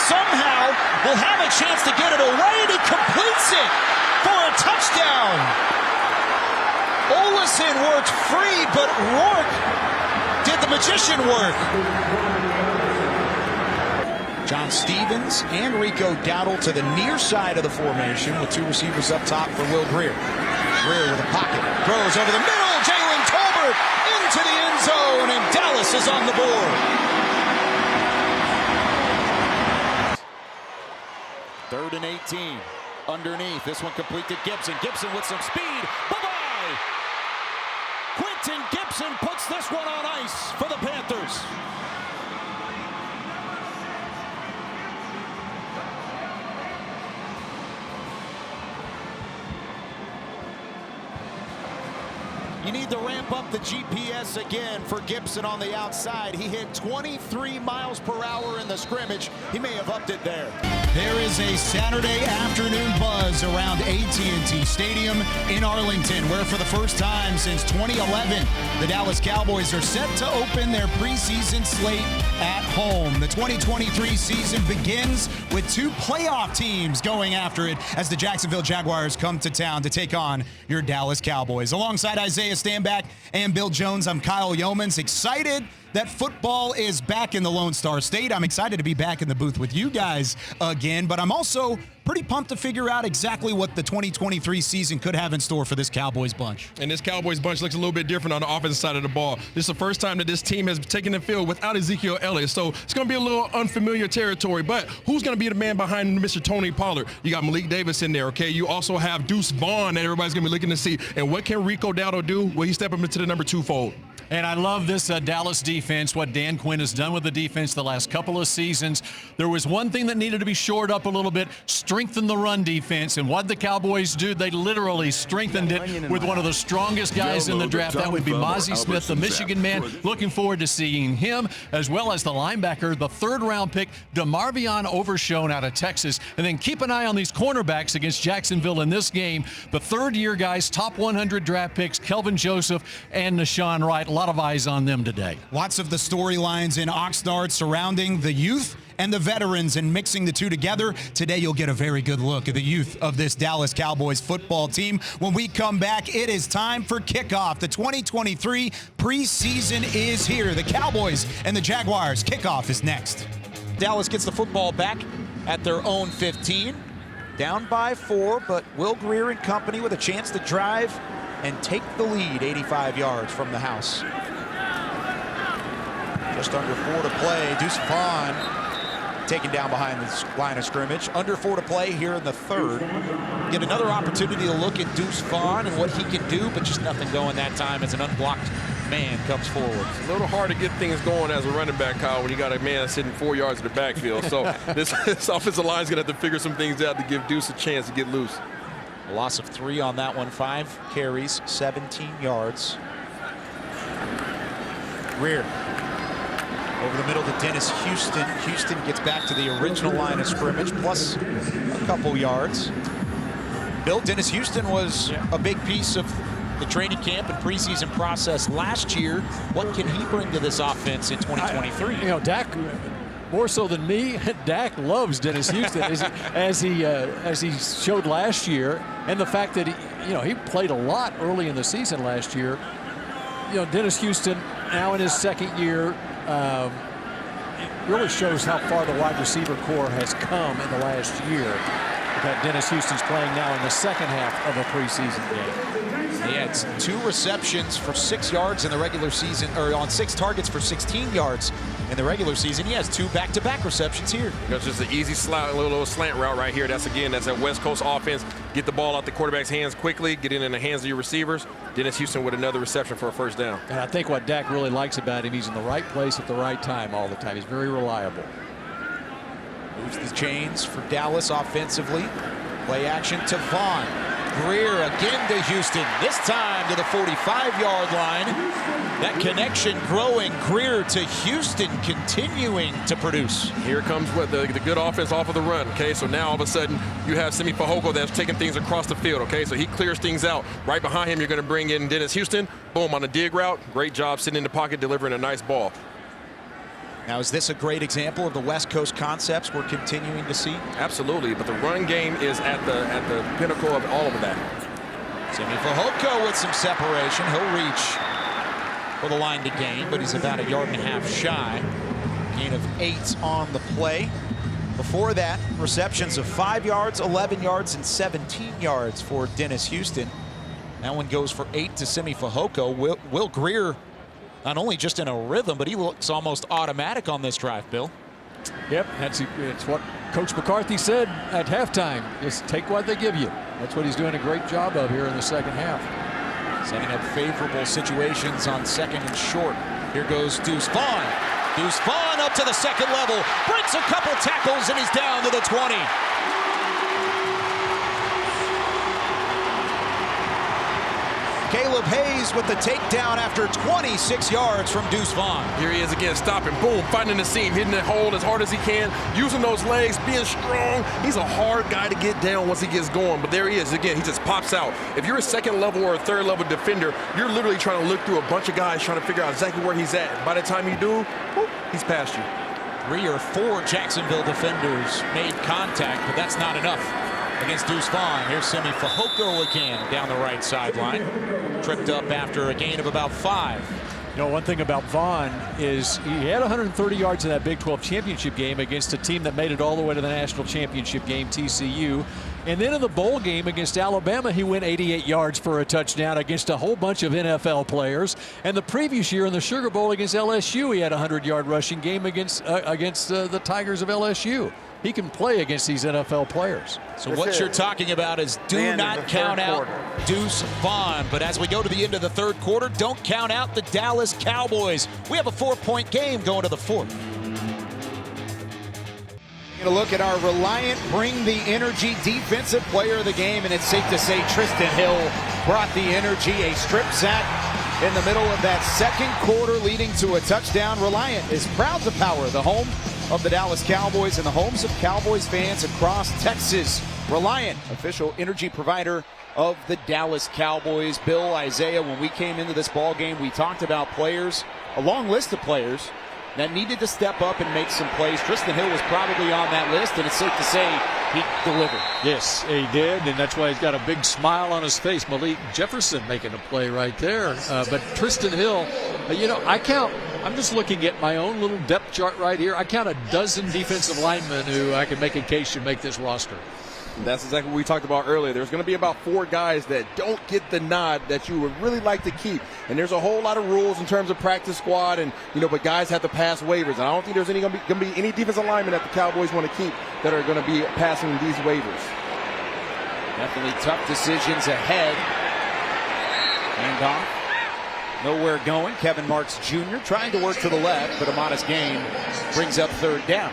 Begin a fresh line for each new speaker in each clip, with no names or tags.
somehow will have a chance to get it away, and he completes it for a touchdown. Olesen worked free, but Rourke did the magician work. John Stevens and Rico Dowdle to the near side of the formation with two receivers up top for Will Greer. Greer with a pocket, throws over the middle. Jalen Tolbert into the end zone, and Dallas is on the board.
3rd and 18. Underneath. This one complete to Gibson. Gibson with some speed. Bye-bye! Quentin Gibson puts this one on ice for the Panthers. You need to ramp up the GPS again for Gibson on the outside. He hit 23 miles per hour in the scrimmage. He may have upped it there.
There is a Saturday afternoon buzz around AT&T Stadium in Arlington, where for the first time since 2011, the Dallas Cowboys are set to open their preseason slate at home. The 2023 season begins with two playoff teams going after it as the Jacksonville Jaguars come to town to take on your Dallas Cowboys. Alongside Isaiah Stanback and Bill Jones, I'm Kyle Youmans. Excited that football is back in the Lone Star State. I'm excited to be back in the booth with you guys again, but I'm also pretty pumped to figure out exactly what the 2023 season could have in store for this Cowboys bunch.
And this Cowboys bunch looks a little bit different on the offensive side of the ball. This is the first time that this team has taken the field without Ezekiel Elliott, so it's going to be a little unfamiliar territory, but who's going to be the man behind Mr. Tony Pollard? You got Malik Davis in there, okay? You also have Deuce Vaughn that everybody's going to be looking to see. And what can Rico Dowdle do? Will he step up into the number 2 fold?
And I love this Dallas defense, what Dan Quinn has done with the defense the last couple of seasons. There was one thing that needed to be shored up a little bit, strengthen the run defense. And what the Cowboys do, they literally strengthened it with one of the strongest guys in the draft. That would be Mozzie Smith, the Michigan man. Looking forward to seeing him, as well as the linebacker, the 3rd-round pick, DeMarvion Overshone out of Texas. And then keep an eye on these cornerbacks against Jacksonville in this game. The third-year guys, top 100 draft picks, Kelvin Joseph and Nashawn Wright. A lot of eyes on them today.
Lots of the storylines in Oxnard surrounding the youth and the veterans and mixing the two together. Today you'll get a very good look at the youth of this Dallas Cowboys football team. When we come back, it is time for kickoff. The 2023 preseason is here. The Cowboys and the Jaguars. Kickoff is next. Dallas gets the football back at their own 15. Down by 4, but Will Greer and company with a chance to drive and take the lead 85 yards from the house. Just under 4 to play. Deuce Vaughn taken down behind the line of scrimmage. Under 4 to play here in the 3rd. Get another opportunity to look at Deuce Vaughn and what he can do, but just nothing going that time as an unblocked man comes forward.
It's a little hard to get things going as a running back, Kyle, when you got a man sitting 4 yards in the backfield. So this offensive line is going to have to figure some things out to give Deuce a chance to get loose.
A loss of 3 on that one. 5 carries, 17 yards. Greer over the middle to Dennis Houston. Houston gets back to the original line of scrimmage, plus a couple yards. Bill, Dennis Houston was a big piece of the training camp and preseason process last year. What can he bring to this offense in 2023?
Dak, more so than me, Dak loves Dennis Houston as he showed last year, and the fact that he played a lot early in the season last year. Dennis Houston now in his 2nd year. It really shows how far the wide receiver core has come in the last year. That Dennis Houston's playing now in the 2nd half of a preseason game.
He had 2 receptions for 6 yards in the regular season, or on 6 targets for 16 yards in the regular season. He has 2 back-to-back receptions here.
It's just an easy little slant route right here. That's that West Coast offense. Get the ball out the quarterback's hands quickly, get it in the hands of your receivers. Dennis Houston with another reception for a 1st down.
And I think what Dak really likes about him, he's in the right place at the right time all the time. He's very reliable.
Moves the chains for Dallas offensively. Play action to Vaughn. Greer again to Houston, this time to the 45-yard line. That connection growing. Greer to Houston continuing to produce.
Here comes what the good offense off of the run, okay? So now all of a sudden you have Simi Fehoko that's taking things across the field, okay? So he clears things out. Right behind him, you're going to bring in Dennis Houston. Boom, on the dig route. Great job sitting in the pocket, delivering a nice ball.
Now, is this a great example of the West Coast concepts we're continuing to see?
Absolutely, but the run game is at the pinnacle of all of that.
Simi Fehoko with some separation. He'll reach for the line to gain, but he's about 1.5 yards shy. Gain of 8 on the play. Before that, receptions of 5 yards, 11 yards, and 17 yards for Dennis Houston. That one goes for 8 to Simi Fehoko. Will Greer not only just in a rhythm, but he looks almost automatic on this drive, Bill.
Yep, it's what Coach McCarthy said at halftime. Just take what they give you. That's what he's doing a great job of here in the second half.
Setting up favorable situations on 2nd and short. Here goes Deuce Vaughn. Deuce Vaughn up to the second level. Breaks a couple tackles, and he's down to the 20. Caleb Hayes with the takedown after 26 yards from Deuce Vaughn.
Here he is again, stopping, boom, finding the seam, hitting the hole as hard as he can, using those legs, being strong. He's a hard guy to get down once he gets going, but there he is again. He just pops out. If you're a 2nd level or a 3rd level defender, you're literally trying to look through a bunch of guys trying to figure out exactly where he's at. By the time you do, whoop, he's past you.
3 or 4 Jacksonville defenders made contact, but that's not enough against Deuce Vaughn. Here's Simi Fehoko again down the right sideline. Tripped up after a gain of about 5.
You know, one thing about Vaughn is he had 130 yards in that Big 12 championship game against a team that made it all the way to the national championship game, TCU. And then in the bowl game against Alabama, he went 88 yards for a touchdown against a whole bunch of NFL players. And the previous year in the Sugar Bowl against LSU, he had a 100-yard rushing game against the Tigers of LSU. He can play against these NFL players.
So what you're talking about is do not count out Deuce Vaughn. But as we go to the end of the 3rd quarter, don't count out the Dallas Cowboys. We have a 4-point game going to the 4th. A look at our reliant, bring the energy defensive player of the game, and it's safe to say Tristan Hill brought the energy. A strip sack in the middle of that 2nd quarter leading to a touchdown. Reliant is proud to power the home of the Dallas Cowboys and the homes of Cowboys fans across Texas. Reliant, official energy provider of the Dallas Cowboys. Bill, Isaiah, when we came into this ball game, we talked about players, a long list of players that needed to step up and make some plays. Tristan Hill was probably on that list, and it's safe to say he delivered.
Yes, he did, and that's why he's got a big smile on his face. Malik Jefferson making a play right there. But Tristan Hill, I'm just looking at my own little depth chart right here. I count a dozen defensive linemen who I can make a case should make this roster.
That's exactly what we talked about earlier. There's going to be about 4 guys that don't get the nod that you would really like to keep. And there's a whole lot of rules in terms of practice squad, and but guys have to pass waivers. And I don't think there's going to be any defensive linemen that the Cowboys want to keep that are going to be passing these waivers.
Definitely tough decisions ahead. Handoff. Nowhere going. Kevin Marks Jr. trying to work to the left, but a modest gain brings up 3rd down.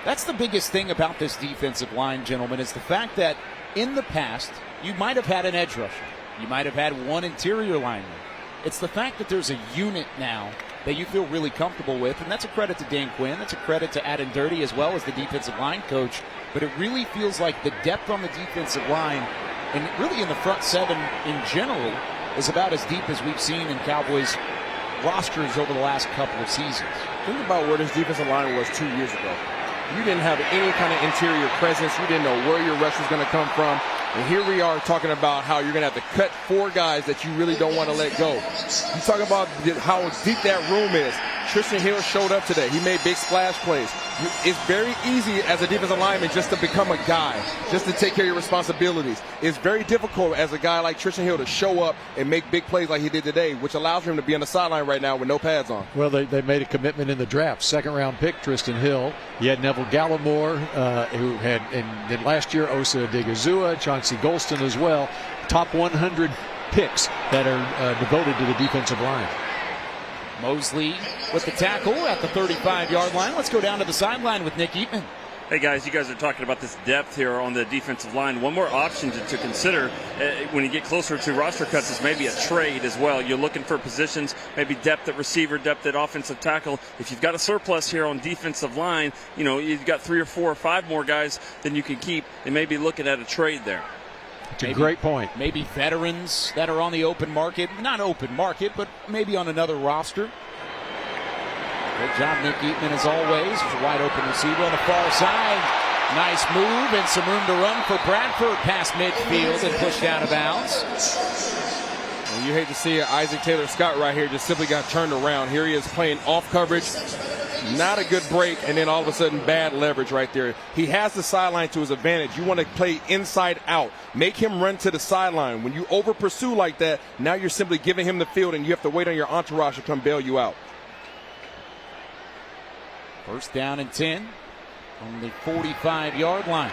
That's the biggest thing about this defensive line, gentlemen, is the fact that in the past, you might have had an edge rusher. You might have had one interior lineman. It's the fact that there's a unit now that you feel really comfortable with, and that's a credit to Dan Quinn. That's a credit to Adam Dirty as well as the defensive line coach. But it really feels like the depth on the defensive line, and really in the front 7 in general, is about as deep as we've seen in Cowboys rosters over the last couple of seasons.
Think about where this defensive line was 2 years ago. You didn't have any kind of interior presence. You didn't know where your rush was going to come from. And here we are talking about how you're going to have to cut 4 guys that you really don't want to let go. You talk about how deep that room is. Tristan Hill showed up today. He made big splash plays. It's very easy as a defensive lineman just to become a guy, just to take care of your responsibilities. It's very difficult as a guy like Tristan Hill to show up and make big plays like he did today, which allows him to be on the sideline right now with no pads on.
Well, they made a commitment in the draft. 2nd-round pick, Tristan Hill. You had Neville Gallimore, who had, and then last year, Osa Odigizua, Chauncey Golston as well. Top 100 picks that are devoted to the defensive line.
Mosley with the tackle at the 35-yard line. Let's go down to the sideline with Nick Eatman.
Hey guys, you guys are talking about this depth here on the defensive line. One more option to consider when you get closer to roster cuts is maybe a trade as well. You're looking for positions, maybe depth at receiver, depth at offensive tackle. If you've got a surplus here on defensive line, you've got 3 or 4 or 5 more guys than you can keep, and maybe looking at a trade there.
It's a great point.
Maybe veterans that are on the open market. Not open market, but maybe on another roster.
Good job, Nick Eatman, as always. There's a wide open receiver on the far side. Nice move and some room to run for Bradford past midfield and pushed out of bounds.
Well, you hate to see it. Isaac Taylor-Scott right here just simply got turned around. Here he is playing off coverage. Not a good break, and then all of a sudden bad leverage right there. He has the sideline to his advantage. You want to play inside out. Make him run to the sideline. When you over pursue like that, now you're simply giving him the field, and you have to wait on your entourage to come bail you out.
First down and 10 on the 45-yard line.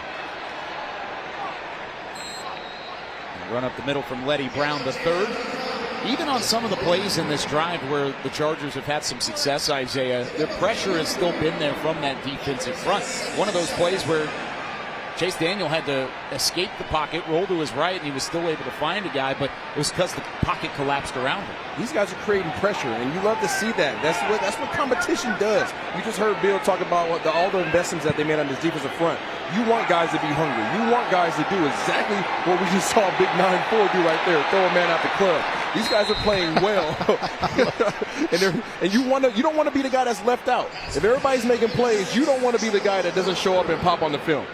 Run up the middle from Letty Brown III. Even on some of the plays in this drive where the Chargers have had some success, Isaiah, their pressure has still been there from that defensive front. One of those plays where Chase Daniel had to escape the pocket, roll to his right, and he was still able to find a guy, but it was because the pocket collapsed around him.
These guys are creating pressure, and you love to see that. That's what competition does. You just heard Bill talk about all the investments that they made on this defensive front. You want guys to be hungry. You want guys to do exactly what we just saw Big 9-4 do right there, throw a man out the club. These guys are playing well, and you don't want to be the guy that's left out. If everybody's making plays, you don't want to be the guy that doesn't show up and pop on the film.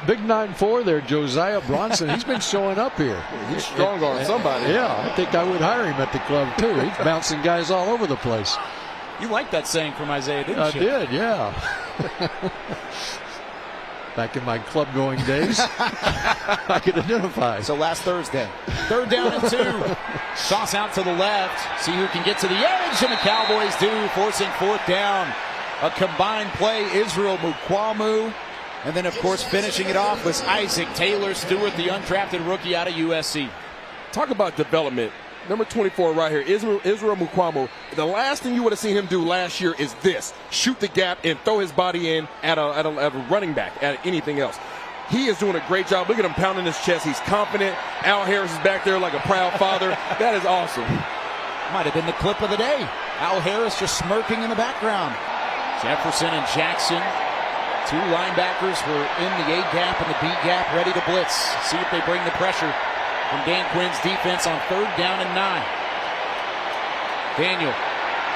Big 9-4 there, Josiah Bronson. He's been showing up here.
He's strong on somebody.
Yeah, I think I would hire him at the club, too. He's bouncing guys all over the place.
You liked that saying from Isaiah, didn't you?
I did, yeah. Back in my club-going days, I could identify.
So last Thursday. Third down and 2. Toss out to the left. See who can get to the edge, and the Cowboys do, forcing fourth down. A combined play, Israel Mukwamu. And then, of course, finishing it off was Isaac Taylor-Stewart, the undrafted rookie out of USC.
Talk about development. Number 24 right here, Israel Mukwamu. The last thing you would have seen him do last year is this: shoot the gap and throw his body in at a running back, at anything else. He is doing a great job. Look at him pounding his chest. He's confident. Al Harris is back there like a proud father. That is awesome.
Might have been the clip of the day. Al Harris just smirking in the background. Jefferson and Jackson. Two linebackers were in the A gap and the B gap, ready to blitz. See if they bring the pressure from Dan Quinn's defense on third down and 9. Daniel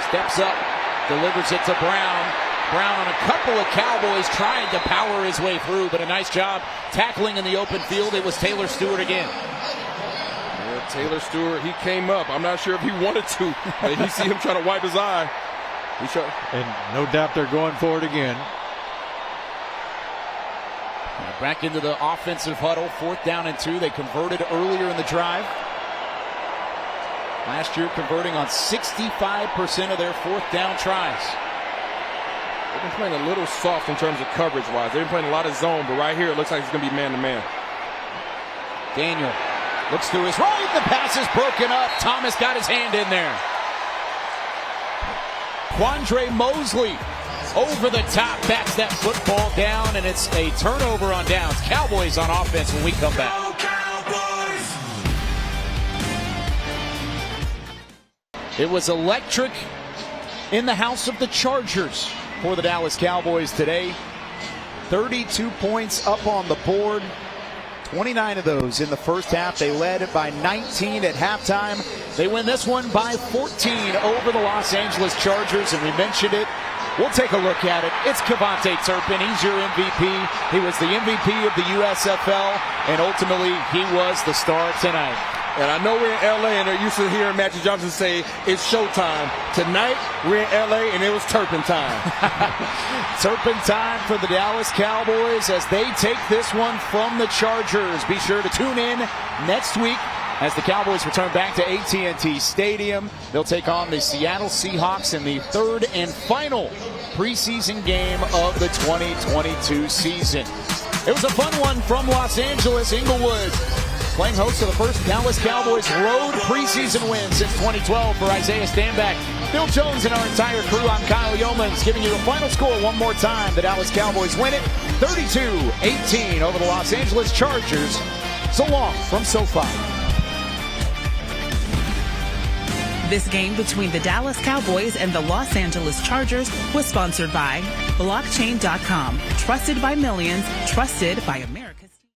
steps up, delivers it to Brown. Brown on a couple of Cowboys trying to power his way through, but a nice job tackling in the open field. It was Taylor-Stewart again.
Yeah, Taylor-Stewart, he came up. I'm not sure if he wanted to. But you see him trying to wipe his eye.
And no doubt they're going for it again.
Back into the offensive huddle, fourth down and 2. They converted earlier in the drive. Last year converting on 65% of their fourth down tries.
They've been playing a little soft in terms of coverage-wise. They've been playing a lot of zone, but right here it looks like it's going to be man-to-man.
Daniel looks to his right. The pass is broken up. Thomas got his hand in there. Quandre Mosley over the top, bats that football down, and it's a turnover on downs. Cowboys on offense when we come back. It was electric in the house of the Chargers for the Dallas Cowboys today. 32 points up on the board. 29 of those in the first half. They led by 19 at halftime. They win this one by 14 over the Los Angeles Chargers, and we mentioned it. We'll take a look at it. It's Kevontae Turpin. He's your MVP. He was the MVP of the USFL, and ultimately he was the star tonight.
And I know we're in L.A. and they're used to hearing Magic Johnson say it's showtime. Tonight, we're in L.A. and it was Turpin time.
Turpin time for the Dallas Cowboys as they take this one from the Chargers. Be sure to tune in next week as the Cowboys return back to AT&T Stadium. They'll take on the Seattle Seahawks in the third and final preseason game of the 2022 season. It was a fun one from Los Angeles. Inglewood playing host to the first Dallas Cowboys road preseason win since 2012 for Isaiah Stanback. Bill Jones and our entire crew, I'm Kyle Youmans, giving you the final score one more time. The Dallas Cowboys win it 32-18 over the Los Angeles Chargers. So long from SoFi.
This game between the Dallas Cowboys and the Los Angeles Chargers was sponsored by Blockchain.com. Trusted by millions, trusted by America.